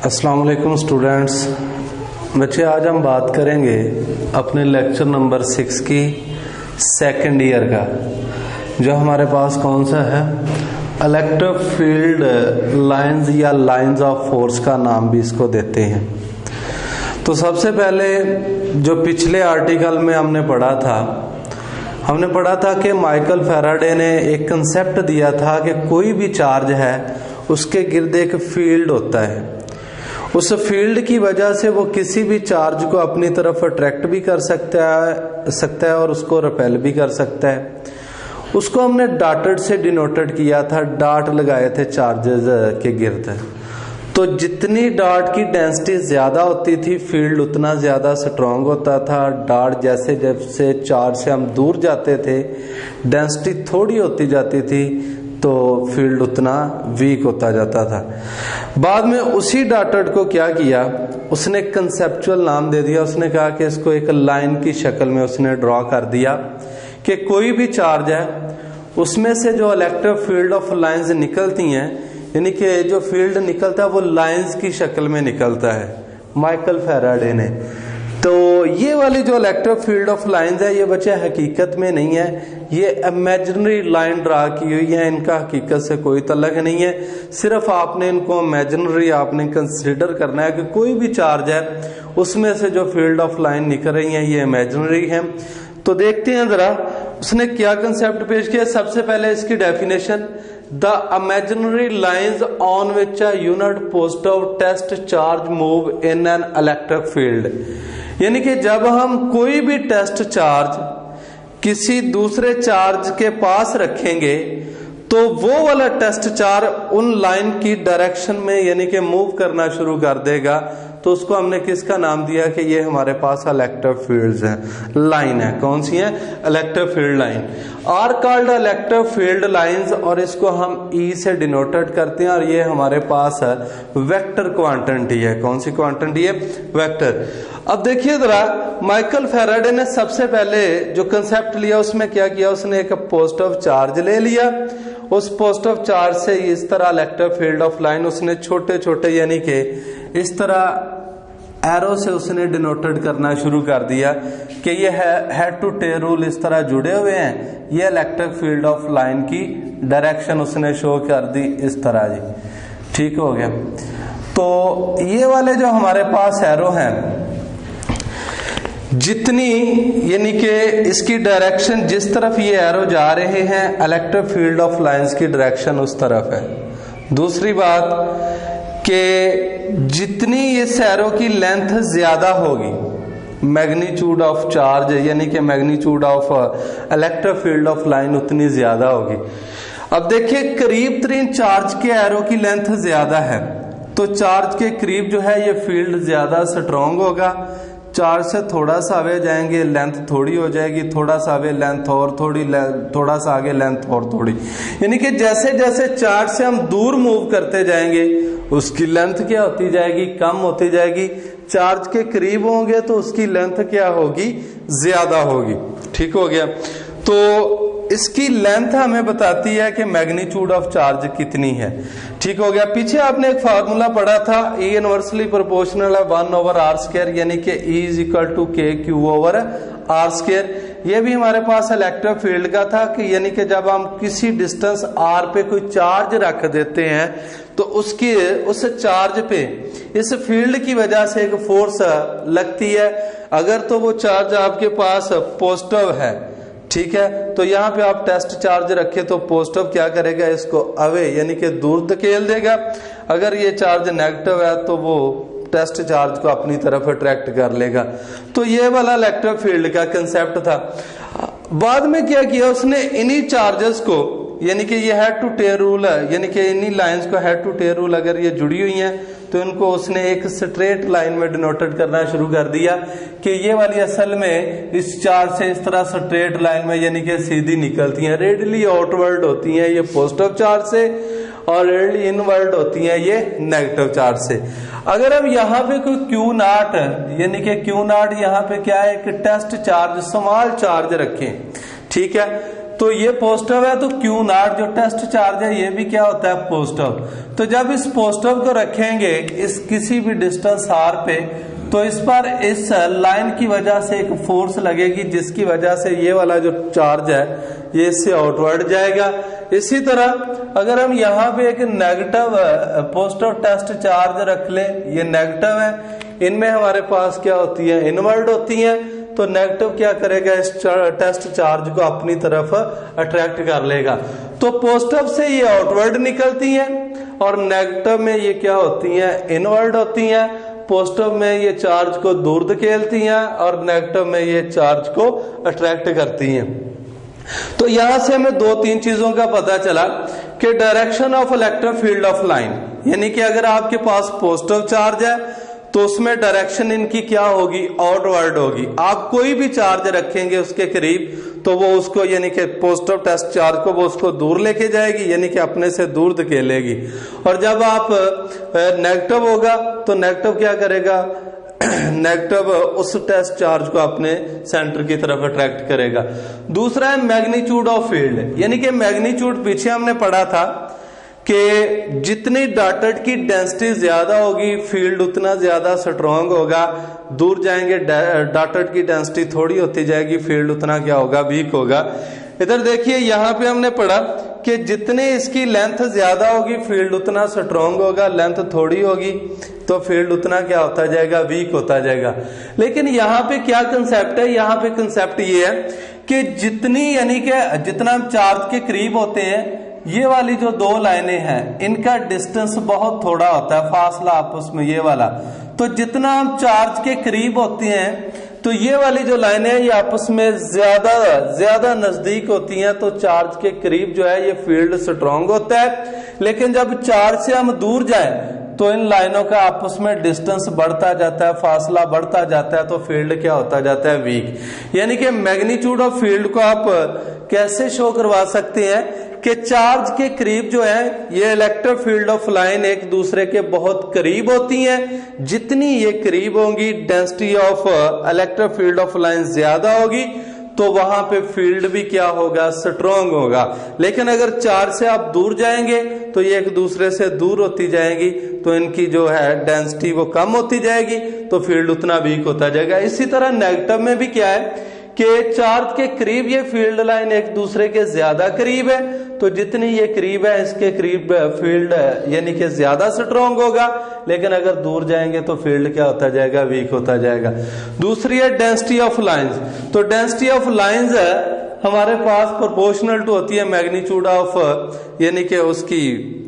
अस्सलाम वालेकुम स्टूडेंट्स। बच्चे, आज हम बात करेंगे अपने लेक्चर नंबर 6 की सेकेंड ईयर का, जो हमारे पास कौन सा है, इलेक्ट्रिक फील्ड लाइंस या लाइंस ऑफ फोर्स का नाम भी इसको देते हैं। तो सबसे पहले जो पिछले आर्टिकल में हमने पढ़ा था कि माइकल फैराडे ने एक कंसेप्ट दिया था कि कोई भी चार्ज है उसके गिर्द एक फील्ड होता है। उस फील्ड की वजह से वो किसी भी चार्ज को अपनी तरफ अट्रैक्ट भी कर सकता है और उसको रिपेल भी कर सकता है। उसको हमने डॉटेड से डिनोटेड किया था, डॉट लगाए थे चार्जेस के गिर्द। तो जितनी डॉट की डेंसिटी ज्यादा होती थी, फील्ड उतना ज्यादा स्ट्रांग होता था। डॉट जैसे जैसे चार्ज से हम दूर जाते थे, डेंसिटी थोड़ी होती जाती थी, तो फील्ड उतना वीक होता जाता था। बाद में उसी डॉटेड को क्या किया, उसने कंसेप्चुअल नाम दे दिया। उसने कहा कि इसको एक लाइन की शक्ल में उसने ड्रॉ कर दिया कि कोई भी चार्ज है उसमें से जो इलेक्ट्रिक फील्ड ऑफ लाइंस निकलती हैं, यानी कि जो फील्ड निकलता है वो लाइंस की शक्ल में निकलता है, माइकल फैराडे ने। तो ये वाली जो इलेक्ट्रिक फील्ड ऑफ लाइंस है, ये बच्चे हकीकत में नहीं है, ये इमेजिनरी लाइन ड्रा की हुई है, इनका हकीकत से कोई तल्लुक नहीं है। सिर्फ आपने इनको इमेजिनरी आपने कंसीडर करना है कि कोई भी चार्ज है उसमें से जो फील्ड ऑफ लाइन निकल रही है ये इमेजिनरी है। तो देखते हैं जरा उसने क्या कंसेप्ट पेश किया। सबसे पहले इसकी definition, the imaginary lines on which a unit positive test charge move in an electric field. यानी कि जब हम कोई भी टेस्ट चार्ज किसी दूसरे चार्ज के पास रखेंगे तो वो वाला टेस्ट चार्ज उन लाइन की डायरेक्शन में यानी कि मूव करना शुरू कर देगा। तो उसको हमने किसका नाम दिया कि ये हमारे पास इलेक्ट्रिक फील्ड्स हैं, लाइन है। कौन सी है? Electric field line are called electric field lines, और इसको हम ई से डिनोटेड करते हैं। और ये हमारे पास है वेक्टर क्वांटिटी है। कौन सी क्वांटिटी है? वेक्टर। अब देखिए जरा, माइकल फैराडे ने सबसे पहले जो कंसेप्ट लिया उसमें क्या किया, उसने एक पॉजिटिव चार्ज ले लिया। उस पॉजिटिव चार्ज से इस तरह इलेक्ट्रिक फील्ड ऑफ लाइन उसने छोटे छोटे यानी कि इस तरह एरो से उसने डिनोटेड करना शुरू कर दिया कि ये हेड टू टेल रूल इस तरह जुड़े हुए हैं। ये इलेक्ट्रिक फील्ड ऑफ लाइन की डायरेक्शन उसने शो कर दी इस तरह जी। ठीक हो गया। तो ये वाले जो हमारे पास एरो हैं, जितनी यानी कि इसकी डायरेक्शन जिस तरफ ये एरो जा रहे हैं, इलेक्ट्रिक फील्ड ऑफ लाइंस की डायरेक्शन उस तरफ है। दूसरी बात कि जितनी इस एरो की लेंथ ज्यादा होगी, मैग्नीट्यूड ऑफ चार्ज यानी कि magnitude of electric field of line उतनी ज्यादा होगी। अब देखिए, करीब तरीन चार्ज के एरो की लेंथ ज्यादा है, तो चार्ज के करीब जो है ये फील्ड ज्यादा स्ट्रांग होगा। चार्ज से थोड़ा सा आगे जाएंगे, लेंथ थोड़ी हो जाएगी, थोड़ा सा आगे लेंथ और थोड़ी, थोड़ा सा आगे लेंथ और थोड़ी। यानी कि जैसे जैसे चार्ज से हम दूर मूव करते जाएंगे उसकी लेंथ क्या होती जाएगी? कम होती जाएगी। चार्ज के करीब होंगे तो उसकी लेंथ क्या होगी? ज्यादा होगी। ठीक हो गया। तो इसकी लेंथ हमें बताती है कि मैग्नीट्यूड ऑफ चार्ज कितनी है। ठीक हो गया। पीछे आपने एक फार्मूला पढ़ा था, E इनवर्सली प्रोपोर्शनल है 1/r², यानी कि E is equal to k/r²। ये भी हमारे पास इलेक्ट्रिक फील्ड का था कि यानी कि जब हम किसी डिस्टेंस r पे कोई चार्ज रख देते हैं तो उसकी उस चार्ज पे इस फील्ड की वजह से एक फोर्स लगती है। अगर तो वो चार्ज आपके पास पॉजिटिव है, ठीक है, तो यहाँ पे आप टेस्ट चार्ज रखे तो पॉजिटिव क्या करेगा, इसको अवे यानी कि दूर धकेल देगा। अगर ये चार्ज नेगेटिव है तो वो टेस्ट चार्ज को अपनी तरफ अट्रैक्ट कर लेगा। तो ये वाला इलेक्ट्रिक फील्ड का कंसेप्ट था। बाद में क्या किया उसने, इन्हीं चार्जेस को यानी कि ये हेड टू टेल रूल है, यानी कि इन्हीं लाइंस को हेड टू टेल रूल अगर ये जुड़ी हुई हैं तो इनको उसने एक स्ट्रेट लाइन में डिनोटेड करना शुरू कर दिया कि ये वाली असल में इस चार्ज से इस तरह स्ट्रेट लाइन में यानी कि सीधी निकलती हैं, रेडियली आउटवर्ड होती हैं ये पॉजिटिव चार्ज से, और रेडियली इनवर्ड होती हैं ये नेगेटिव चार्ज से। अगर हम यहाँ पे कोई Q0 यानी कि Q0 यहाँ पे क्या है, एक टेस्ट चार्ज स्मॉल चार्ज रखें, ठीक है, तो ये पॉजिटिव है, तो क्यू नॉट जो टेस्ट चार्ज है ये भी क्या होता है, पॉजिटिव। तो जब इस पॉजिटिव को रखेंगे इस किसी भी डिस्टेंस r पे, तो इस पर इस लाइन की वजह से एक फोर्स लगेगी, जिसकी वजह से ये वाला जो चार्ज है ये इससे आउटवर्ड जाएगा। इसी तरह अगर हम यहाँ पे एक नेगेटिव पॉजिटिव टेस्ट चार्ज रख लें, ये नेगेटिव है, इनमें हमारे पास क्या होती है, इनवर्ड होती है, तो नेगेटिव क्या करेगा, इस टेस्ट चार्ज को अपनी तरफ अट्रैक्ट कर लेगा। तो पॉजिटिव से ये आउटवर्ड निकलती हैं और नेगेटिव में ये क्या होती हैं, इनवर्ड होती हैं। पॉजिटिव में ये चार्ज को दूर धकेलती हैं और नेगेटिव में ये चार्ज को अट्रैक्ट करती हैं। तो यहां से हमें 2-3 चीजों का पता चला कि direction of electric field of line, यानी कि अगर आपके पास पॉजिटिव चार्ज है तो उसमें डायरेक्शन इनकी क्या होगी, आउटवर्ड होगी। आप कोई भी चार्ज रखेंगे उसके करीब तो वो उसको यानी कि पॉजिटिव टेस्ट चार्ज को वो उसको दूर लेके जाएगी, यानी कि अपने से दूर धकेलेगी। और जब आप नेगेटिव होगा तो नेगेटिव क्या करेगा, नेगेटिव उस टेस्ट चार्ज को अपने सेंटर की तरफ अट्रैक्ट करेगा। दूसरा है मैग्नीट्यूड ऑफ फील्ड, यानी कि मैग्नीट्यूड पीछे हमने पढ़ा था कि जितनी डॉटेड की डेंसिटी ज्यादा होगी फील्ड उतना ज्यादा स्ट्रांग होगा, दूर जाएंगे डॉटेड की डेंसिटी थोड़ी होती जाएगी, फील्ड उतना क्या होगा, वीक होगा। इधर देखिए यहाँ पे हमने पढ़ा कि जितनी इसकी लेंथ ज्यादा होगी फील्ड उतना स्ट्रांग होगा, लेंथ थोड़ी होगी तो फील्ड उतना क्या होता जाएगा, वीक होता जाएगा। लेकिन यहाँ पे क्या कंसेप्ट है, यहाँ पे कंसेप्ट ये है कि जितनी यानी कि जितना हम चार्ज के करीब होते हैं, ये वाली जो 2 लाइनें हैं इनका डिस्टेंस बहुत थोड़ा होता है, फासला आपस में ये वाला। तो जितना हम चार्ज के करीब होते हैं तो ये वाली जो लाइनें हैं ये आपस में ज्यादा नजदीक होती हैं, तो चार्ज के करीब जो है ये फील्ड स्ट्रांग होता है। लेकिन जब चार्ज से हम दूर जाएं तो इन लाइनों का आपस में डिस्टेंस बढ़ता जाता है, फासला बढ़ता जाता है, तो फील्ड क्या होता जाता है, वीक। यानी कि मैग्नीट्यूड ऑफ फील्ड को आप कैसे शो करवा सकते हैं कि चार्ज के करीब जो है ये इलेक्ट्रिक फील्ड ऑफ लाइन एक दूसरे के बहुत करीब होती हैं। जितनी ये करीब होंगी density of electric field of line ज्यादा होगी, तो वहां पे फील्ड भी क्या होगा, स्ट्रांग होगा। लेकिन अगर चार्ज से आप दूर जाएंगे तो ये एक दूसरे से दूर होती जाएंगी, तो इनकी जो है डेंसिटी वो कम होती जाएगी, तो फील्ड उतना वीक होता जाएगा। इसी तरह नेगेटिव में भी क्या है कि चार्ज के करीब ये फील्ड लाइन एक दूसरे के ज्यादा करीब है, तो जितनी ये करीब है इसके करीब फील्ड यानी कि ज्यादा स्ट्रांग होगा। लेकिन अगर दूर जाएंगे तो फील्ड क्या होता जाएगा, वीक होता जाएगा। दूसरी है डेंसिटी ऑफ लाइंस। तो डेंसिटी ऑफ लाइंस हमारे पास प्रोपोर्शनल टू होती है मैग्नीट्यूड ऑफ यानी कि उसकी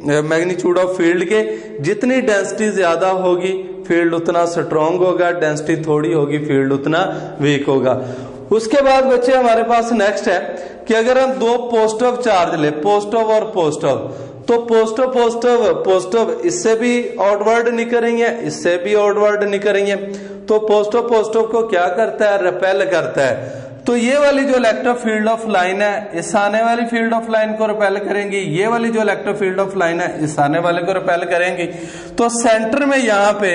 मैग्नीट्यूड ऑफ फील्ड के। जितनी डेंसिटी ज्यादा होगी फील्ड उतना स्ट्रांग होगा, डेंसिटी थोड़ी होगी फील्ड उतना वीक होगा। उसके बाद बच्चे हमारे पास नेक्स्ट है कि अगर हम 2 पॉजिटिव चार्ज ले, पॉजिटिव और पॉजिटिव, तो पॉजिटिव इससे भी आउटवर्ड निकलेंगे, इससे भी आउटवर्ड निकलेंगे। तो पॉजिटिव को क्या करता है, रिपेल करता है। तो ये वाली जो इलेक्ट्रिक फील्ड ऑफ लाइन है इस आने वाली फील्ड ऑफ लाइन को रिपेल करेंगी, ये वाली जो इलेक्ट्रिक फील्ड ऑफ लाइन है इस आने वाले को रिपेल करेंगी। तो सेंटर में यहाँ पे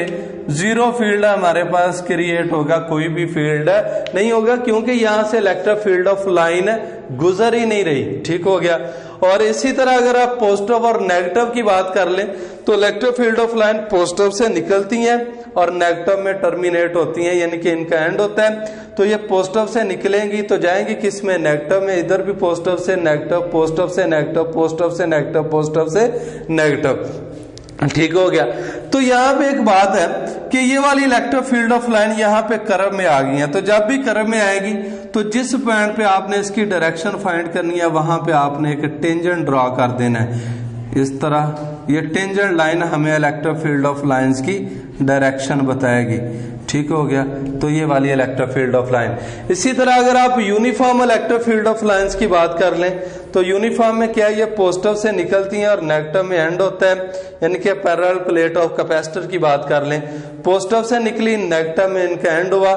0 फील्ड हमारे पास क्रिएट होगा, कोई भी फील्ड नहीं होगा, क्योंकि यहाँ से इलेक्ट्रिक फील्ड ऑफ लाइन गुजर ही नहीं रही। ठीक हो गया। और इसी तरह अगर आप पॉजिटिव और नेगेटिव की बात कर लें तो electric field of line positive से निकलती हैं और नेगेटिव में टर्मिनेट होती हैं, यानी कि इनका एंड होता है। तो ये पॉजिटिव से निकलेंगी तो जाएंगी किस में, नेगेटिव में। इधर भी पॉजिटिव से नेगेटिव, पॉजिटिव से नेगेटिव, पॉजिटिव से नेगेटिव, पॉजिटिव से नेगेटिव। ठीक हो गया। तो यहाँ पे एक बात है कि ये वाली इलेक्ट्रिक फील्ड ऑफ लाइन यहाँ पे कर्व में आ गई है। तो जब भी कर्व में आएगी तो जिस पॉइंट पे आपने इसकी डायरेक्शन फाइंड करनी है वहां पे आपने एक टेंजेंट ड्रॉ कर देना है। इस तरह ये टेंजेंट लाइन हमें इलेक्ट्रिक फील्ड ऑफ लाइंस की डायरेक्शन बताएगी। ठीक हो गया। तो ये वाली इलेक्ट्रिक फील्ड ऑफ लाइन। इसी तरह अगर आप uniform electric field of lines की बात कर लें तो यूनिफॉर्म में क्या, ये पॉजिटिव से निकलती हैं और नेगेटिव में एंड होता है, यानी कि पैरेलल प्लेट ऑफ कैपेसिटर की बात कर लें, पॉजिटिव से निकली, नेगेटिव में इनका एंड हुआ।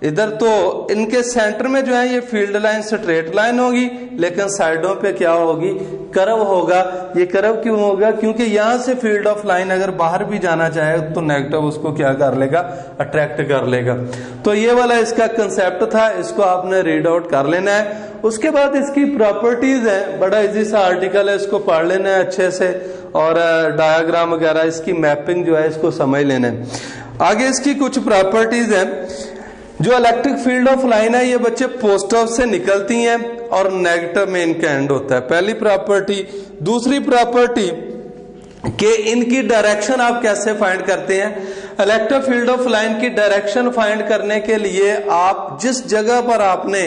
इधर तो इनके सेंटर में जो है ये फील्ड लाइन स्ट्रेट लाइन होगी, लेकिन साइडों पे क्या होगी, कर्व होगा। ये कर्व क्यों होगा, क्योंकि यहां से फील्ड ऑफ लाइन अगर बाहर भी जाना चाहे तो नेगेटिव उसको क्या कर लेगा, अट्रैक्ट कर लेगा। तो ये वाला इसका कंसेप्ट था, इसको आपने रीड आउट कर लेना है। उसके बाद इसकी प्रॉपर्टीज है, बड़ा इजी सा आर्टिकल है, इसको पढ़ लेना है अच्छे से, और डायग्राम वगैरह इसकी मैपिंग जो है इसको समझ लेना है। आगे इसकी कुछ प्रॉपर्टीज हैं। जो इलेक्ट्रिक फील्ड ऑफ लाइन है ये बच्चे पॉजिटिव से निकलती हैं और नेगेटिव में इनका एंड होता है, पहली प्रॉपर्टी। दूसरी प्रॉपर्टी कि इनकी डायरेक्शन आप कैसे फाइंड करते हैं। इलेक्ट्रिक फील्ड ऑफ लाइन की डायरेक्शन फाइंड करने के लिए आप जिस जगह पर आपने,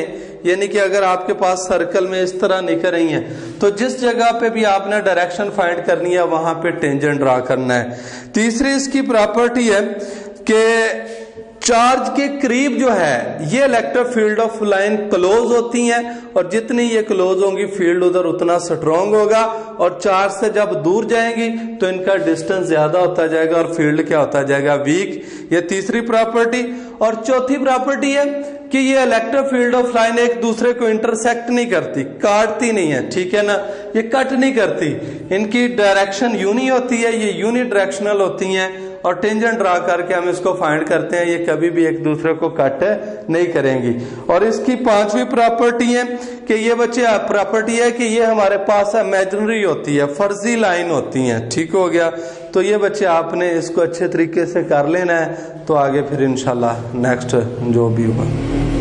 यानी कि अगर आपके पास सर्कल में इस तरह निकल रही है तो जिस जगह पे भी आपने डायरेक्शन फाइंड करनी है वहां पे टेंजेंट ड्रा करना है। तीसरी इसकी प्रॉपर्टी है कि चार्ज के करीब जो है ये electric field of line close होती हैं, और जितनी ये क्लोज होंगी फील्ड उधर उतना स्ट्रॉन्ग होगा, और चार्ज से जब दूर जाएंगी तो इनका डिस्टेंस ज्यादा होता जाएगा और फील्ड क्या होता जाएगा, वीक। ये तीसरी प्रॉपर्टी। और चौथी प्रॉपर्टी है कि ये इलेक्ट्रिक फील्ड ऑफ लाइन एक दूसरे को इंटरसेक्ट नहीं करती, काटती नहीं है, ठीक है ना, ये कट नहीं करती, इनकी डायरेक्शन यूनी होती है, ये यूनी डायरेक्शनल होती हैं, और टेंजेंट ड्रा करके हम इसको फाइंड करते हैं, ये कभी भी एक दूसरे को कट नहीं करेंगी। और इसकी पांचवी प्रॉपर्टी है कि ये बच्चे प्रॉपर्टी है कि ये हमारे पास इमेजिनरी होती है, फर्जी लाइन होती है, ठीक हो गया। तो ये बच्चे आपने इसको अच्छे तरीके से कर लेना है, तो आगे फिर इंशाल्लाह नेक्स्ट जो भी होगा।